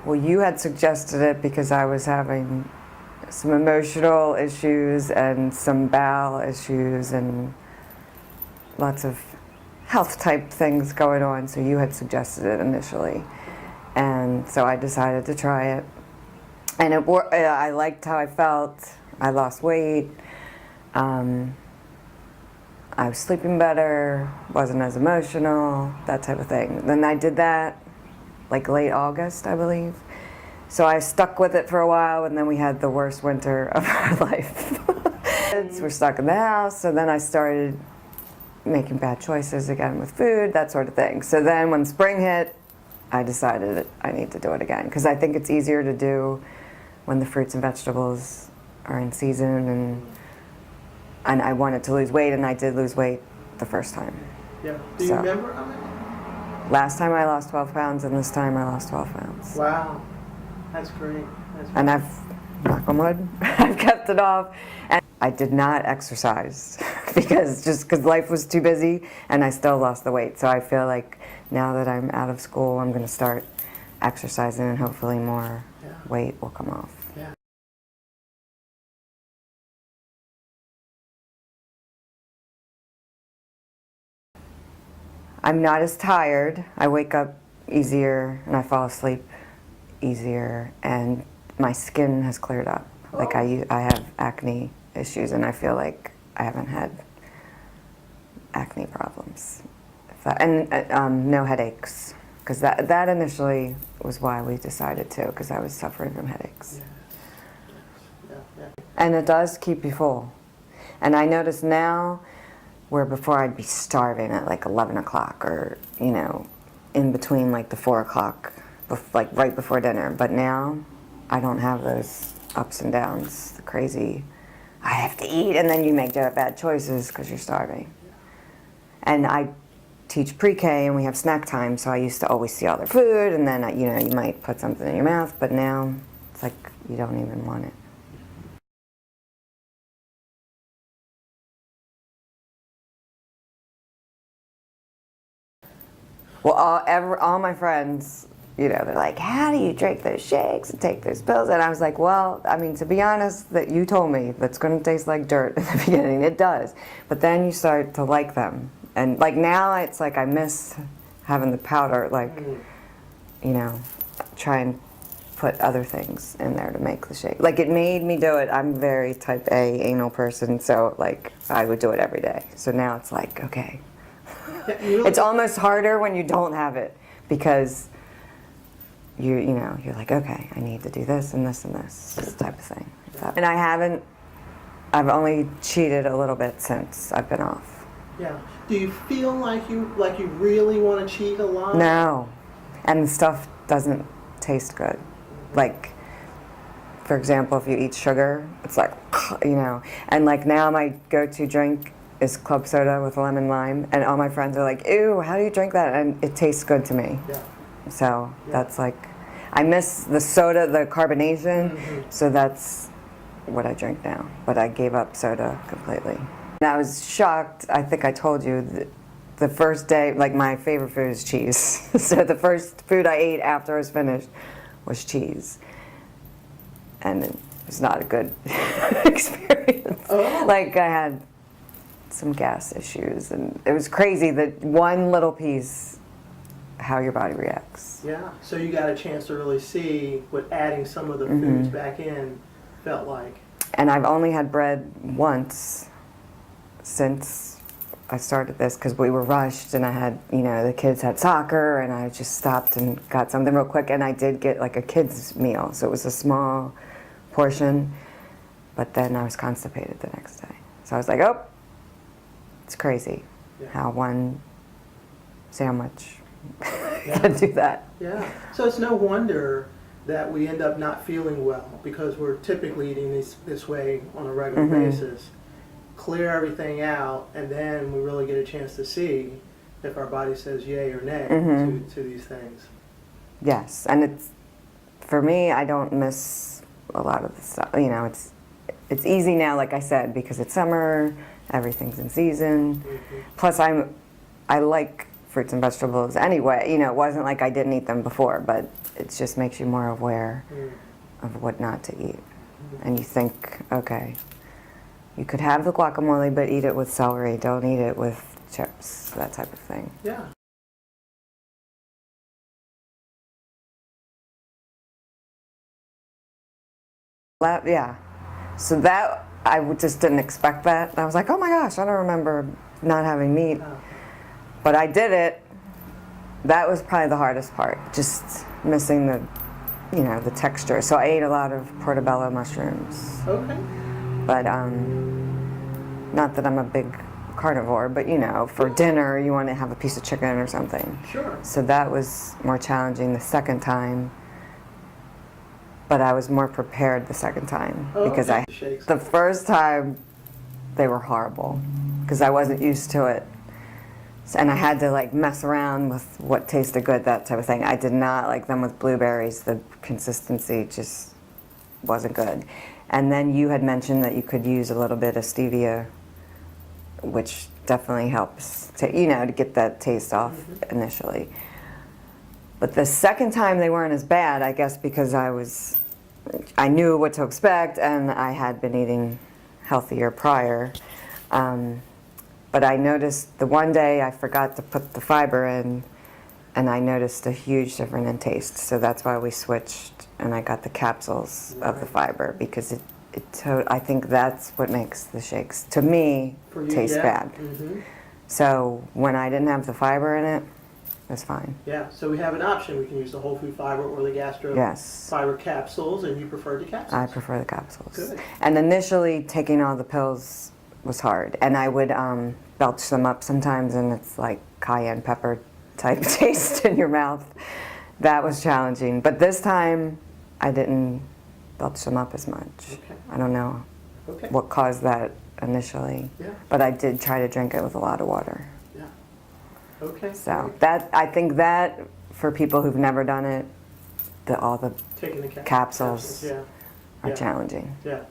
Well, you had suggested it because I was having some emotional issues and some bowel issues and lots of health type things going on, so you had suggested it initially. And so I decided to try it. And I liked how I felt. I lost weight. I was sleeping better, wasn't as emotional, that type of thing. Then I did that like late August, I believe. So I stuck with it for a while, and then we had the worst winter of our life. We're stuck in the house, so then I started making bad choices again with food, that sort of thing. So then when spring hit, I decided I need to do it again, because I think it's easier to do when the fruits and vegetables are in season, and I wanted to lose weight, and I did lose weight the first time. Yeah. Do you remember how many? Last time I lost 12 pounds, and this time I lost 12 pounds. Wow. That's great. And I've, knock on wood, I've kept it off. And I did not exercise because life was too busy, and I still lost the weight. So I feel like now that I'm out of school, I'm going to start exercising, and hopefully more weight will come off. Yeah. I'm not as tired. I wake up easier, and I fall asleep easier, and my skin has cleared up. Like I have acne issues, and I feel like I haven't had acne problems. And no headaches, because that initially was why we decided to, because I was suffering from headaches. Yeah. And it does keep you full. And I notice now, where before I'd be starving at like 11 o'clock, or, you know, in between like the 4 o'clock, like right before dinner. But now, I don't have those ups and downs, the crazy, I have to eat, and then you make bad choices because you're starving. And I teach pre-K, and we have snack time, so I used to always see all their food, and then, you know, you might put something in your mouth, but now it's like you don't even want it. Well, all my friends, you know, they're like, how do you drink those shakes and take those pills? And I was like, well, I mean, to be honest, that you told me that's going to taste like dirt in the beginning. It does. But then you start to like them. And like now it's like I miss having the powder, like, you know, try and put other things in there to make the shake. Like it made me do it. I'm a very type A anal person, so like I would do it every day. So now it's like, okay. It's almost harder when you don't have it, because you know, you're like, okay, I need to do this and this and this type of thing. And I've only cheated a little bit since I've been off. Yeah. Do you feel like you really want to cheat a lot? No. And the stuff doesn't taste good. Like, for example, if you eat sugar, it's like, you know, and like now my go-to drink is club soda with lemon lime, and all my friends are like, ew, how do you drink that? And it tastes good to me. Yeah. So that's like, I miss the soda, the carbonation, so that's what I drink now. But I gave up soda completely. And I was shocked, I think I told you, the first day, like my favorite food is cheese. So the first food I ate after I was finished was cheese. And it was not a good experience. Oh. Like I had some gas issues, and it was crazy that one little piece, how your body reacts. Yeah, so you got a chance to really see what adding some of the foods back in felt like. And I've only had bread once since I started this, because we were rushed, and I had, you know, the kids had soccer, and I just stopped and got something real quick, and I did get like a kid's meal, so it was a small portion, but then I was constipated the next day. So I was like, oh, it's crazy how one sandwich can do that. Yeah, so it's no wonder that we end up not feeling well, because we're typically eating this way on a regular basis. Clear everything out, and then we really get a chance to see if our body says yay or nay to these things. Yes, and it's, for me, I don't miss a lot of the stuff. You know, it's easy now, like I said, because it's summer, everything's in season. Plus, I like fruits and vegetables anyway. You know, it wasn't like I didn't eat them before, but it just makes you more aware of what not to eat. And you think, okay, you could have the guacamole, but eat it with celery. Don't eat it with chips, that type of thing. Yeah. Yeah. So that, just didn't expect that. I was like, oh my gosh, I don't remember not having meat. Oh. But I did it. That was probably the hardest part, just missing the, you know, the texture. So I ate a lot of portobello mushrooms. Okay. But not that I'm a big carnivore, but you know, for dinner you want to have a piece of chicken or something. Sure. So that was more challenging the second time. But I was more prepared the second time because the first time they were horrible because I wasn't used to it. And I had to like mess around with what tasted good, that type of thing. I did not like them with blueberries. The consistency just wasn't good. And then you had mentioned that you could use a little bit of stevia, which definitely helps to, you know, to get that taste off initially. But the second time they weren't as bad, I guess, because I knew what to expect and I had been eating healthier prior. But I noticed the one day I forgot to put the fiber in and I noticed a huge difference in taste. So that's why we switched and I got the capsules of the fiber because I think that's what makes the shakes, to me, taste bad. So when I didn't have the fiber in it, it was fine. Yeah, so we have an option. We can use the whole food fiber or the gastro fiber capsules, and you prefer the capsules? I prefer the capsules. Good. And initially, taking all the pills was hard. And I would belch them up sometimes, and it's like cayenne pepper type taste in your mouth. That was challenging. But this time, I didn't belch them up as much. Okay. I don't know what caused that initially. Yeah. But I did try to drink it with a lot of water. Yeah. Okay. So I think that for people who've never done it, all the Taking the capsules are Yeah. challenging. Yeah.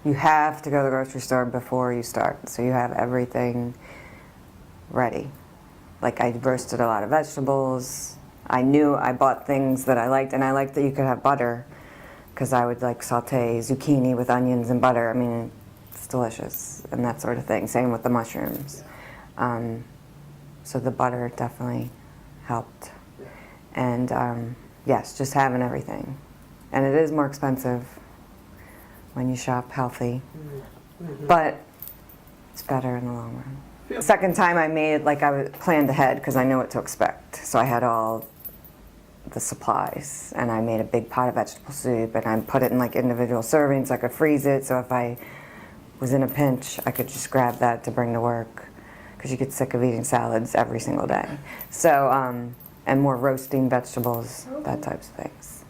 You have to go to the grocery store before you start, so you have everything ready. Like I roasted a lot of vegetables. I knew I bought things that I liked, and I liked that you could have butter, because I would like saute zucchini with onions and butter. I mean, it's delicious, and that sort of thing. Same with the mushrooms. So the butter definitely helped. And yes, just having everything. And it is more expensive when you shop healthy, but it's better in the long run. The second time I made, like I planned ahead because I knew what to expect. So I had all the supplies and I made a big pot of vegetable soup and I put it in like individual servings. I could freeze it so if I was in a pinch, I could just grab that to bring to work because you get sick of eating salads every single day. So, and more roasting vegetables, that types of things.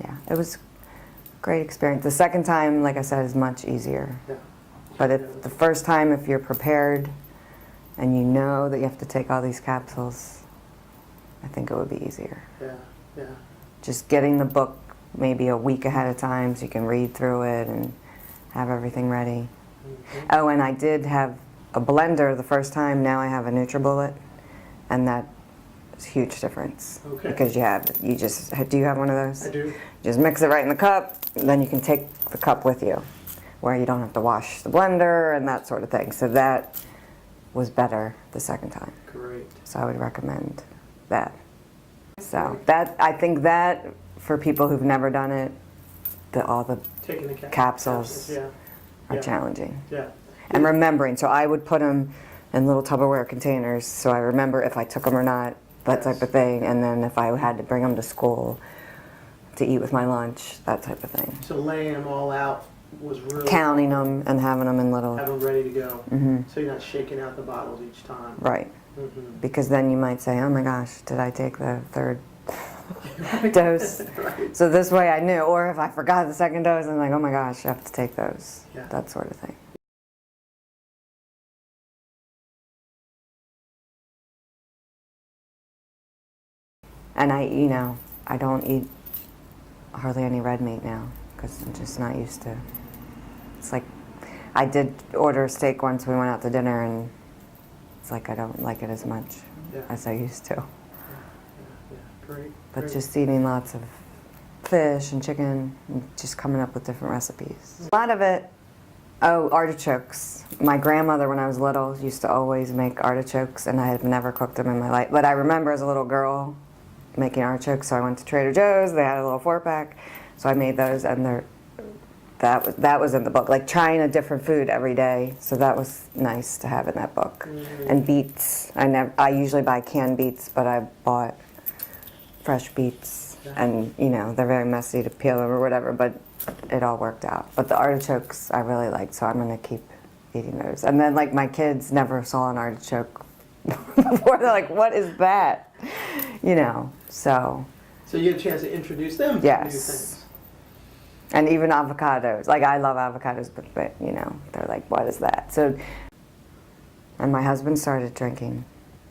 Yeah, it was a great experience. The second time, like I said, is much easier. Yeah. But the first time, if you're prepared and you know that you have to take all these capsules, I think it would be easier. Yeah, yeah. Just getting the book maybe a week ahead of time so you can read through it and have everything ready. Oh, and I did have a blender the first time. Now I have a NutriBullet, and that is a huge difference. Okay. Because do you have one of those? I do. Just mix it right in the cup, then you can take the cup with you, where you don't have to wash the blender and that sort of thing. So that was better the second time. Great. So I would recommend that. So that, I think that for people who've never done it, all the Taking the capsules yeah. are challenging. Yeah. And remembering, so I would put them in little Tupperware containers so I remember if I took them or not, that type of thing, and then if I had to bring them to school to eat with my lunch, that type of thing. So laying them all out was really... Counting them and having them in little... Have them ready to go. So you're not shaking out the bottles each time. Right. Because then you might say, oh my gosh, did I take the third dose? Right. So this way I knew. Or if I forgot the second dose, I'm like, oh my gosh, you have to take those. Yeah. That sort of thing. And I don't eat hardly any red meat now because I'm just not used to It's like, I did order steak once. We went out to dinner, and it's like I don't like it as much as I used to. Yeah. Great. But great. just eating lots of fish and chicken, and just coming up with different recipes. A lot of it, artichokes. My grandmother, when I was little, used to always make artichokes, and I had never cooked them in my life. But I remember as a little girl making artichokes, so I went to Trader Joe's. They had a little 4-pack, so I made those, and that was in the book. Like trying a different food every day, so that was nice to have in that book. And beets. I usually buy canned beets, but I bought fresh beets, and you know they're very messy to peel them or whatever, but it all worked out. But the artichokes I really liked, so I'm gonna keep eating those. And then like my kids never saw an artichoke before. They're like, "What is that?" You know. So you get a chance to introduce them to new things. And even avocados. Like I love avocados, but you know they're like, "What is that?" So, and my husband started drinking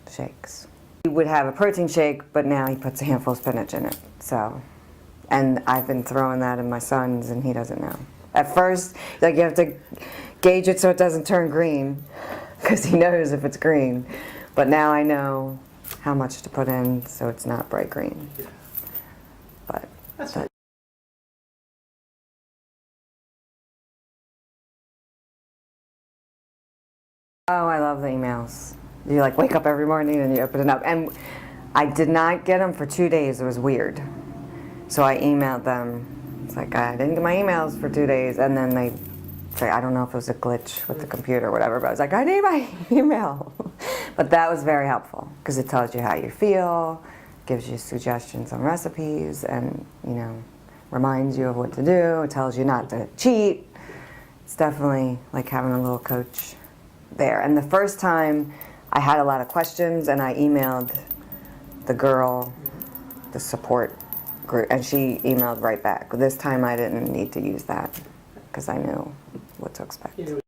shakes. He would have a protein shake, but now he puts a handful of spinach in it. So, and I've been throwing that in my son's, and he doesn't know. At first, like you have to gauge it so it doesn't turn green, because he knows if it's green. But now I know how much to put in so it's not bright green. Yeah. But That's oh, I love the emails. You like wake up every morning and you open it up. And I did not get them for 2 days. It was weird. So I emailed them. It's like, I didn't get my emails for 2 days. And then they say, I don't know if it was a glitch with the computer or whatever, but I was like, I need my email. But that was very helpful because it tells you how you feel, gives you suggestions on recipes, and, you know, reminds you of what to do. It tells you not to cheat. It's definitely like having a little coach there. And the first time I had a lot of questions, and I emailed the girl, the support group, and she emailed right back. This time I didn't need to use that because I knew what to expect. You knew